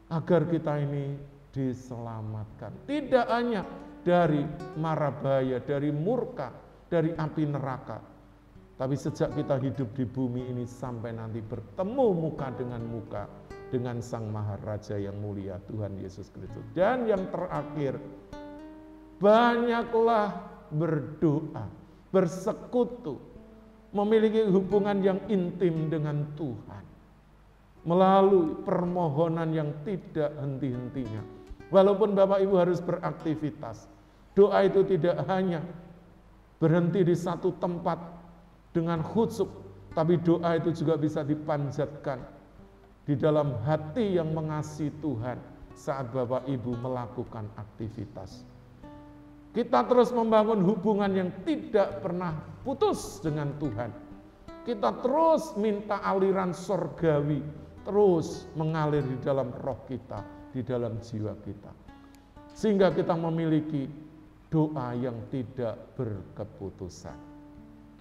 [SPEAKER 3] agar kita ini diselamatkan. Tidak hanya dari mara bahaya, dari murka, dari api neraka, tapi sejak kita hidup di bumi ini sampai nanti bertemu muka dengan Sang Maharaja yang mulia, Tuhan Yesus Kristus. Dan yang terakhir, banyaklah berdoa, bersekutu, memiliki hubungan yang intim dengan Tuhan melalui permohonan yang tidak henti-hentinya. Walaupun Bapak Ibu harus beraktivitas, doa itu tidak hanya berhenti di satu tempat dengan khusyuk, tapi doa itu juga bisa dipanjatkan di dalam hati yang mengasihi Tuhan saat Bapak Ibu melakukan aktivitas. Kita terus membangun hubungan yang tidak pernah putus dengan Tuhan. Kita terus minta aliran surgawi, terus mengalir di dalam roh kita, di dalam jiwa kita. Sehingga kita memiliki doa yang tidak berkeputusan.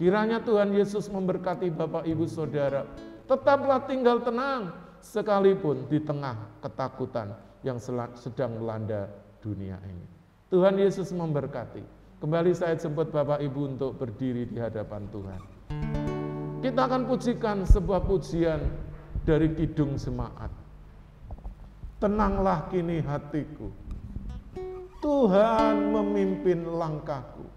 [SPEAKER 3] Kiranya Tuhan Yesus memberkati Bapak Ibu Saudara. Tetaplah tinggal tenang, sekalipun di tengah ketakutan yang sedang melanda dunia ini. Tuhan Yesus memberkati. Kembali saya jemput Bapak Ibu untuk berdiri di hadapan Tuhan. Kita akan pujikan sebuah pujian dari Kidung Jemaat. Tenanglah kini hatiku, Tuhan memimpin langkahku.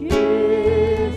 [SPEAKER 1] Di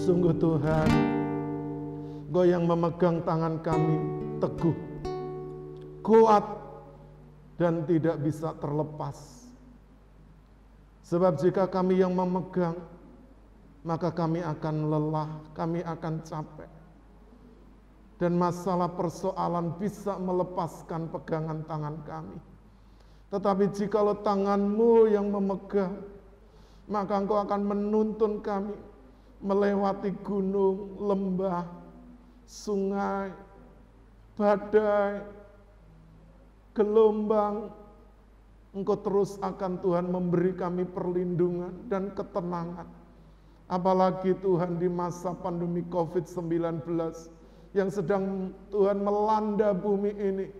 [SPEAKER 3] Sungguh Tuhan, Engkau yang memegang tangan kami teguh, kuat, dan tidak bisa terlepas. Sebab jika kami yang memegang, maka kami akan lelah, kami akan capek. Dan masalah persoalan bisa melepaskan pegangan tangan kami. Tetapi jikalau tangan-Mu yang memegang, maka Engkau akan menuntun kami melewati gunung, lembah, sungai, badai, gelombang. Engkau terus akan Tuhan memberi kami perlindungan dan ketenangan. Apalagi Tuhan di masa pandemi COVID-19 yang sedang Tuhan melanda bumi ini.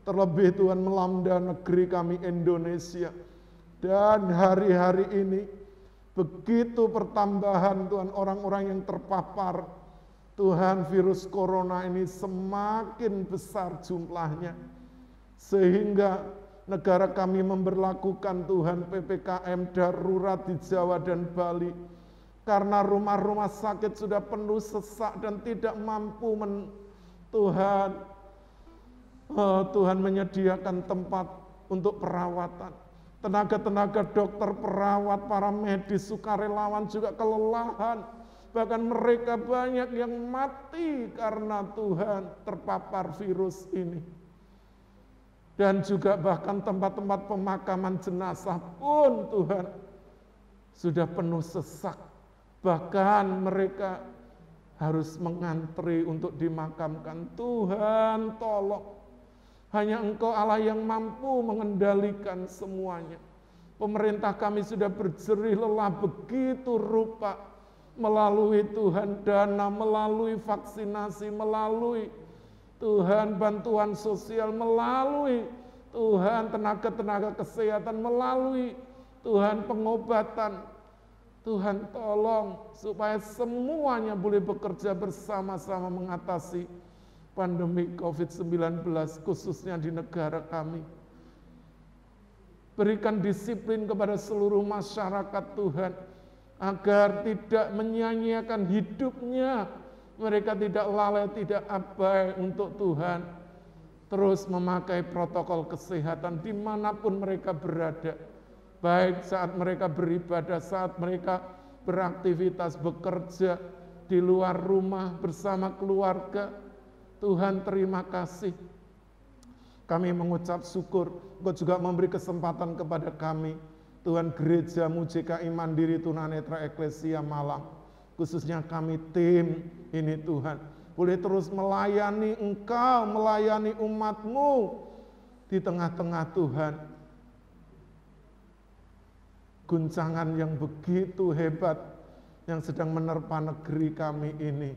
[SPEAKER 3] Terlebih Tuhan melanda negeri kami Indonesia. Dan hari-hari ini begitu pertambahan Tuhan orang-orang yang terpapar. Tuhan virus corona ini semakin besar jumlahnya. Sehingga negara kami memberlakukan Tuhan PPKM darurat di Jawa dan Bali. Karena rumah-rumah sakit sudah penuh sesak dan tidak mampu Tuhan menyediakan tempat untuk perawatan. Tenaga-tenaga dokter, perawat, para medis, sukarelawan juga kelelahan. Bahkan mereka banyak yang mati karena Tuhan terpapar virus ini. Dan juga bahkan tempat-tempat pemakaman jenazah pun Tuhan sudah penuh sesak. Bahkan mereka harus mengantri untuk dimakamkan. Tuhan tolong. Hanya Engkau Allah yang mampu mengendalikan semuanya. Pemerintah kami sudah berjerih lelah begitu rupa. Melalui Tuhan dana, melalui vaksinasi, melalui Tuhan bantuan sosial, melalui Tuhan tenaga-tenaga kesehatan, melalui Tuhan pengobatan. Tuhan tolong supaya semuanya boleh bekerja bersama-sama mengatasi pandemi COVID-19 khususnya di negara kami. Berikan disiplin kepada seluruh masyarakat Tuhan agar tidak menyanyiakan hidupnya. Mereka tidak lalai, tidak abai untuk Tuhan. Terus memakai protokol kesehatan dimanapun mereka berada. Baik saat mereka beribadah, saat mereka beraktivitas, bekerja di luar rumah bersama keluarga. Tuhan terima kasih. Kami mengucap syukur, Engkau juga memberi kesempatan kepada kami. Tuhan Gereja-Mu JKI Mandiri Tunanetra Eklesia Malang. Khususnya kami tim ini Tuhan. Boleh terus melayani Engkau, melayani umat-Mu di tengah-tengah Tuhan. Guncangan yang begitu hebat yang sedang menerpa negeri kami ini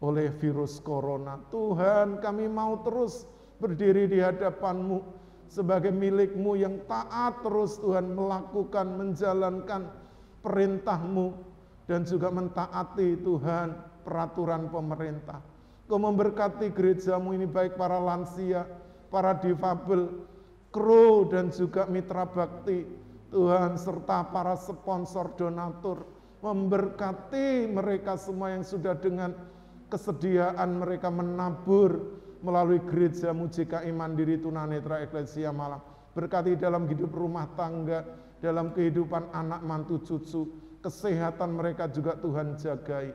[SPEAKER 3] oleh virus corona. Tuhan, kami mau terus berdiri di hadapan-Mu sebagai milik-Mu yang taat terus Tuhan melakukan, menjalankan perintah-Mu dan juga mentaati Tuhan peraturan pemerintah. Kau memberkati gereja-Mu ini baik para lansia, para difabel, kru dan juga mitra bakti Tuhan serta para sponsor donatur. Memberkati mereka semua yang sudah dengan kesediaan mereka menabur melalui Gereja-Mu JKI Mandiri Tunanetra Eklesia Malang. Berkati dalam hidup rumah tangga, dalam kehidupan anak mantu cucu, kesehatan mereka juga Tuhan jagai.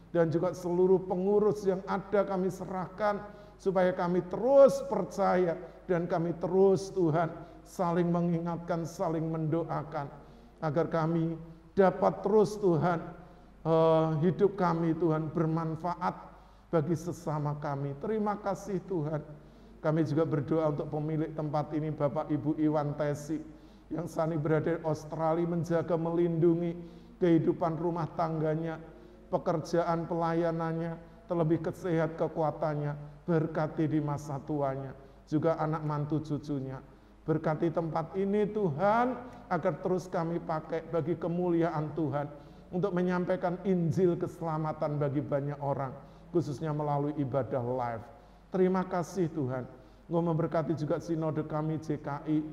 [SPEAKER 3] Dan juga seluruh pengurus yang ada kami serahkan, supaya kami terus percaya dan kami terus Tuhan saling mengingatkan, saling mendoakan. Agar kami dapat terus Tuhan, hidup kami Tuhan bermanfaat bagi sesama kami. Terima kasih Tuhan. Kami juga berdoa untuk pemilik tempat ini, Bapak Ibu Iwan Tesi, yang saat ini berada di Australia, menjaga, melindungi kehidupan rumah tangganya, pekerjaan pelayanannya, terlebih kesehat kekuatannya, berkati di masa tuanya, juga anak mantu cucunya. Berkati tempat ini Tuhan, agar terus kami pakai bagi kemuliaan Tuhan, untuk menyampaikan Injil keselamatan bagi banyak orang, khususnya melalui ibadah live. Terima kasih Tuhan. Engkau memberkati juga sinode kami JKI,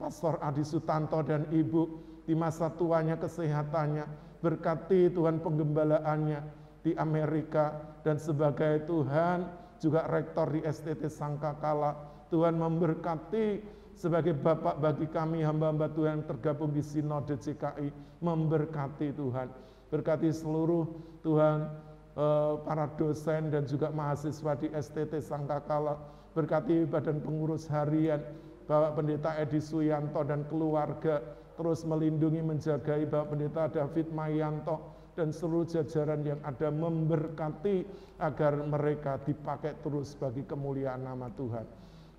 [SPEAKER 3] Pastor Adi Sutanto dan Ibu, di masa tuanya kesehatannya. Berkati Tuhan penggembalaannya, di Amerika, dan sebagai Tuhan juga rektor di STT Sangkakala. Tuhan memberkati sebagai Bapak bagi kami hamba-hamba Tuhan yang tergabung di Sinode CKI, memberkati Tuhan. Berkati seluruh Tuhan para dosen dan juga mahasiswa di STT Sangkakala. Berkati badan pengurus harian, Bapak Pendeta Edi Suyanto dan keluarga, terus melindungi menjagai Bapak Pendeta David Mayanto dan seluruh jajaran yang ada, memberkati agar mereka dipakai terus bagi kemuliaan nama Tuhan.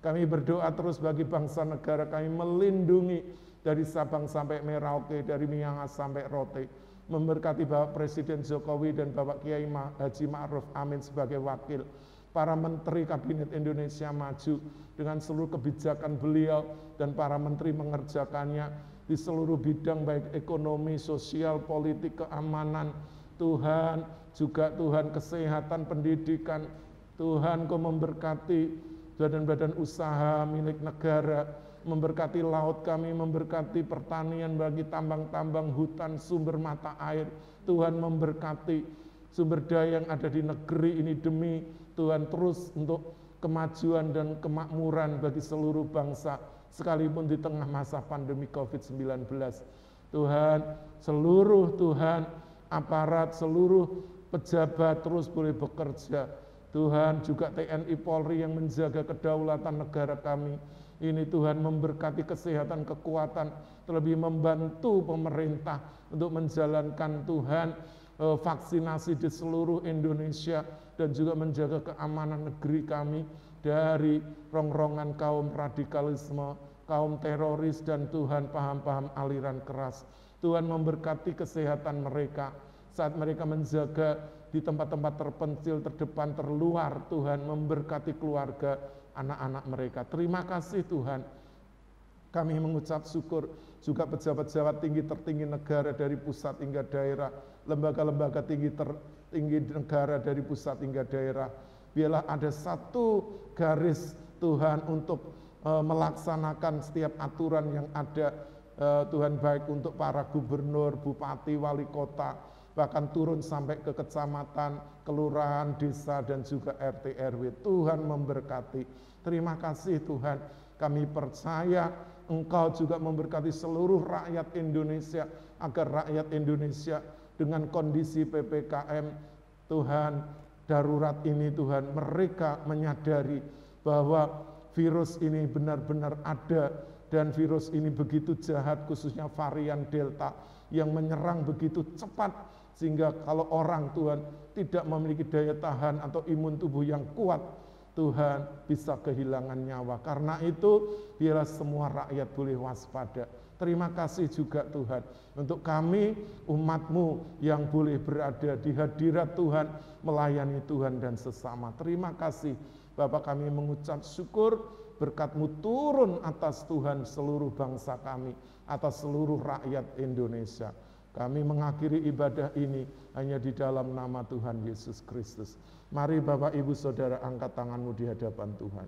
[SPEAKER 3] Kami berdoa terus bagi bangsa negara kami, melindungi dari Sabang sampai Merauke, dari Miangas sampai Rote, memberkati Bapak Presiden Jokowi dan Bapak Kiai Haji Ma'ruf Amin sebagai wakil, para Menteri Kabinet Indonesia Maju dengan seluruh kebijakan beliau dan para menteri mengerjakannya di seluruh bidang baik ekonomi, sosial, politik, keamanan. Tuhan, juga Tuhan kesehatan, pendidikan. Tuhan Kau memberkati badan-badan usaha milik negara, memberkati laut kami, memberkati pertanian bagi tambang-tambang, hutan, sumber mata air. Tuhan memberkati sumber daya yang ada di negeri ini demi Tuhan terus untuk kemajuan dan kemakmuran bagi seluruh bangsa, sekalipun di tengah masa pandemi COVID-19. Tuhan, seluruh Tuhan, aparat, seluruh pejabat terus boleh bekerja. Tuhan, juga TNI Polri yang menjaga kedaulatan negara kami. Ini Tuhan memberkati kesehatan, kekuatan, terlebih membantu pemerintah untuk menjalankan Tuhan vaksinasi di seluruh Indonesia dan juga menjaga keamanan negeri kami dari rongrongan kaum radikalisme, kaum teroris, dan Tuhan paham-paham aliran keras. Tuhan memberkati kesehatan mereka saat mereka menjaga di tempat-tempat terpencil, terdepan, terluar. Tuhan memberkati keluarga, anak-anak mereka. Terima kasih Tuhan. Kami mengucap syukur juga pejabat-pejabat tinggi tertinggi negara dari pusat hingga daerah, lembaga-lembaga tinggi tertinggi negara dari pusat hingga daerah. Biarlah ada satu garis Tuhan untuk melaksanakan setiap aturan yang ada, Tuhan, baik untuk para gubernur, bupati, wali kota, bahkan turun sampai ke kecamatan, kelurahan, desa, dan juga RT RW. Tuhan memberkati. Terima kasih Tuhan. Kami percaya Engkau juga memberkati seluruh rakyat Indonesia, agar rakyat Indonesia dengan kondisi PPKM, Tuhan, darurat ini Tuhan, mereka menyadari bahwa virus ini benar-benar ada, dan virus ini begitu jahat, khususnya varian Delta yang menyerang begitu cepat, sehingga kalau orang Tuhan tidak memiliki daya tahan atau imun tubuh yang kuat, Tuhan bisa kehilangan nyawa. Karena itu biarlah semua rakyat boleh waspada. Terima kasih juga Tuhan untuk kami umat-Mu yang boleh berada di hadirat Tuhan, melayani Tuhan dan sesama. Terima kasih Bapak, kami mengucap syukur, berkat-Mu turun atas Tuhan seluruh bangsa kami, atas seluruh rakyat Indonesia. Kami mengakhiri ibadah ini hanya di dalam nama Tuhan Yesus Kristus. Mari Bapak Ibu Saudara angkat tanganmu di hadapan Tuhan.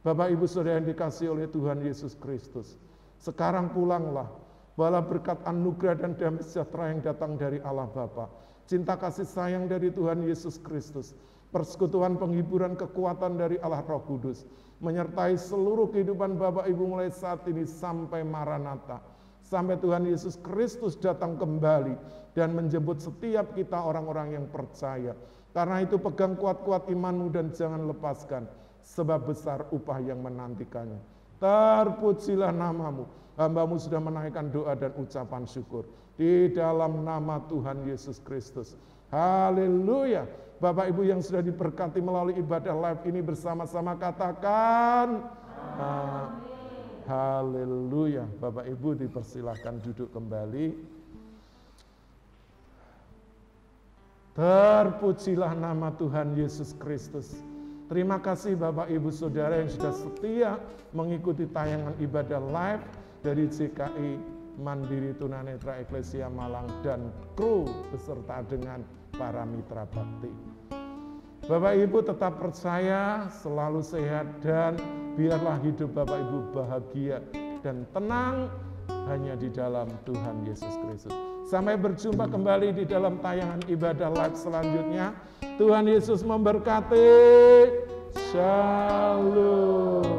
[SPEAKER 3] Bapak Ibu Saudara yang dikasihi oleh Tuhan Yesus Kristus, sekarang pulanglah, bawalah berkat anugerah dan damai sejahtera yang datang dari Allah Bapa, cinta kasih sayang dari Tuhan Yesus Kristus, persekutuan penghiburan kekuatan dari Allah Roh Kudus, menyertai seluruh kehidupan Bapak Ibu mulai saat ini sampai Maranatha, sampai Tuhan Yesus Kristus datang kembali dan menjemput setiap kita orang-orang yang percaya. Karena itu pegang kuat-kuat imanmu dan jangan lepaskan, sebab besar upah yang menantikannya. Terpujilah namamu, hamba-Mu sudah menaikkan doa dan ucapan syukur di dalam nama Tuhan Yesus Kristus. Haleluya. Bapak Ibu yang sudah diberkati melalui ibadah live ini bersama-sama katakan amin. Haleluya. Bapak Ibu dipersilahkan duduk kembali. Terpujilah nama Tuhan Yesus Kristus. Terima kasih Bapak Ibu Saudara yang sudah setia mengikuti tayangan ibadah live dari CKI Mandiri Tunanetra Eklesia Malang dan kru beserta dengan para mitra bakti. Bapak Ibu tetap percaya, selalu sehat, dan biarlah hidup Bapak Ibu bahagia dan tenang hanya di dalam Tuhan Yesus Kristus. Sampai berjumpa kembali di dalam tayangan ibadah live selanjutnya. Tuhan Yesus memberkati. Shalom.